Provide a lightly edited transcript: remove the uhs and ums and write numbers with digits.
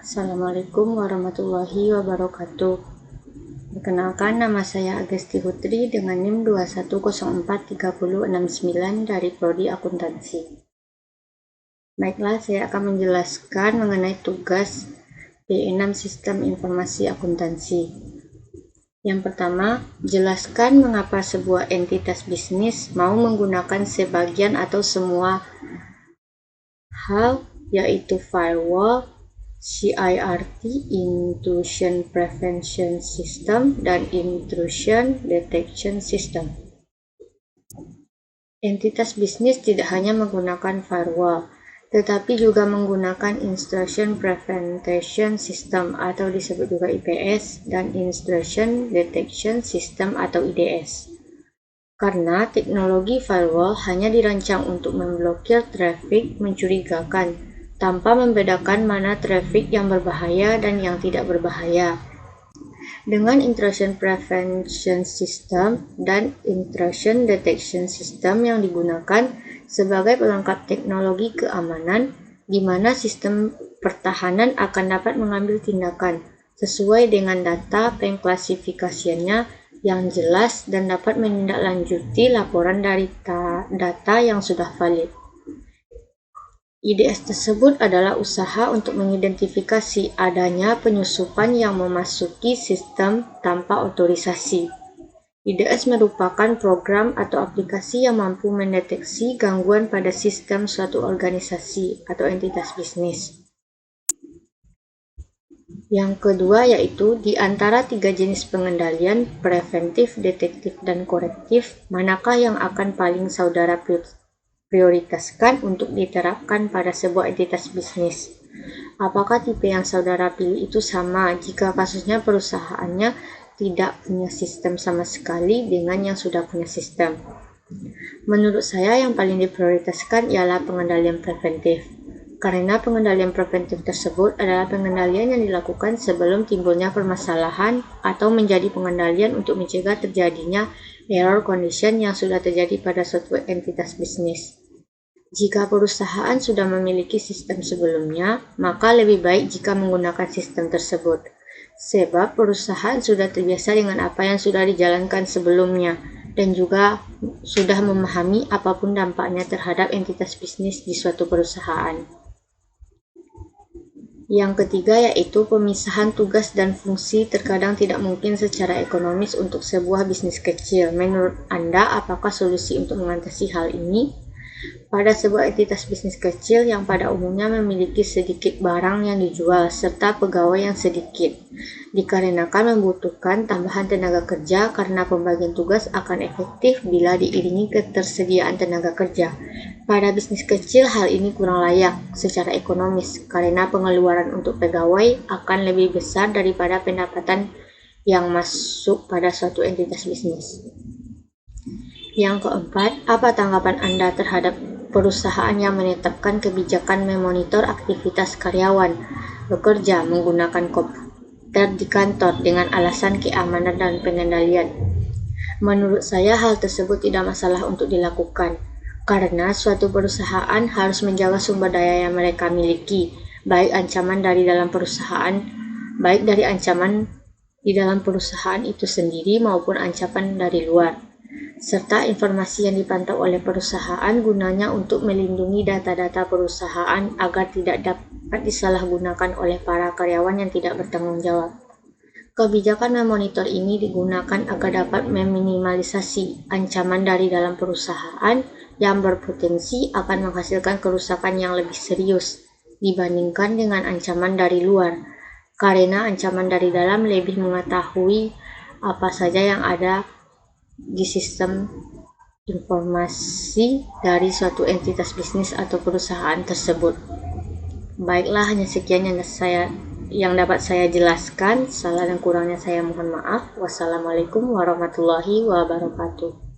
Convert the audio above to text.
Assalamualaikum warahmatullahi wabarakatuh. Perkenalkan, nama saya Agesti Putri dengan NIM 2104369 dari Prodi Akuntansi. Baiklah, saya akan menjelaskan mengenai tugas D6 Sistem Informasi Akuntansi. Yang pertama, jelaskan mengapa sebuah entitas bisnis mau menggunakan sebagian atau semua hal, yaitu firewall, CIRT (Intrusion Prevention System) dan Intrusion Detection System. Entitas bisnis tidak hanya menggunakan firewall, tetapi juga menggunakan Intrusion Prevention System atau disebut juga IPS dan Intrusion Detection System atau IDS. Karena teknologi firewall hanya dirancang untuk memblokir trafik mencurigakan, tanpa membedakan mana trafik yang berbahaya dan yang tidak berbahaya. Dengan Intrusion Prevention System dan Intrusion Detection System yang digunakan sebagai pelengkap teknologi keamanan, di mana sistem pertahanan akan dapat mengambil tindakan sesuai dengan data pengklasifikasiannya yang jelas dan dapat menindaklanjuti laporan dari data yang sudah valid. IDS tersebut adalah usaha untuk mengidentifikasi adanya penyusupan yang memasuki sistem tanpa otorisasi. IDS merupakan program atau aplikasi yang mampu mendeteksi gangguan pada sistem suatu organisasi atau entitas bisnis. Yang kedua yaitu di antara 3 jenis pengendalian, preventif, detektif, dan korektif, manakah yang akan paling saudara prioritaskan untuk diterapkan pada sebuah entitas bisnis? Apakah tipe yang saudara pilih itu sama jika kasusnya perusahaannya tidak punya sistem sama sekali dengan yang sudah punya sistem? Menurut saya yang paling diprioritaskan ialah pengendalian preventif. Karena pengendalian preventif tersebut adalah pengendalian yang dilakukan sebelum timbulnya permasalahan atau menjadi pengendalian untuk mencegah terjadinya error condition yang sudah terjadi pada suatu entitas bisnis. Jika perusahaan sudah memiliki sistem sebelumnya, maka lebih baik jika menggunakan sistem tersebut, sebab perusahaan sudah terbiasa dengan apa yang sudah dijalankan sebelumnya dan juga sudah memahami apapun dampaknya terhadap entitas bisnis di suatu perusahaan. Yang ketiga yaitu pemisahan tugas dan fungsi terkadang tidak mungkin secara ekonomis untuk sebuah bisnis kecil. Menurut Anda, apakah solusi untuk mengatasi hal ini? Pada sebuah entitas bisnis kecil yang pada umumnya memiliki sedikit barang yang dijual serta pegawai yang sedikit, dikarenakan membutuhkan tambahan tenaga kerja karena pembagian tugas akan efektif bila diiringi ketersediaan tenaga kerja. Pada bisnis kecil hal ini kurang layak secara ekonomis karena pengeluaran untuk pegawai akan lebih besar daripada pendapatan yang masuk pada suatu entitas bisnis. Yang keempat, apa tanggapan Anda terhadap perusahaan yang menetapkan kebijakan memonitor aktivitas karyawan bekerja menggunakan komputer di kantor dengan alasan keamanan dan pengendalian? Menurut saya hal tersebut tidak masalah untuk dilakukan, karena suatu perusahaan harus menjaga sumber daya yang mereka miliki, baik dari ancaman di dalam perusahaan itu sendiri maupun ancaman dari luar, serta informasi yang dipantau oleh perusahaan gunanya untuk melindungi data-data perusahaan agar tidak dapat disalahgunakan oleh para karyawan yang tidak bertanggung jawab. Kebijakan memonitor ini digunakan agar dapat meminimalisasi ancaman dari dalam perusahaan yang berpotensi akan menghasilkan kerusakan yang lebih serius dibandingkan dengan ancaman dari luar, karena ancaman dari dalam lebih mengetahui apa saja yang ada di sistem informasi dari suatu entitas bisnis atau perusahaan tersebut. Baiklah, hanya sekian yang dapat saya jelaskan. Salah dan kurangnya saya mohon maaf. Wassalamualaikum warahmatullahi wabarakatuh.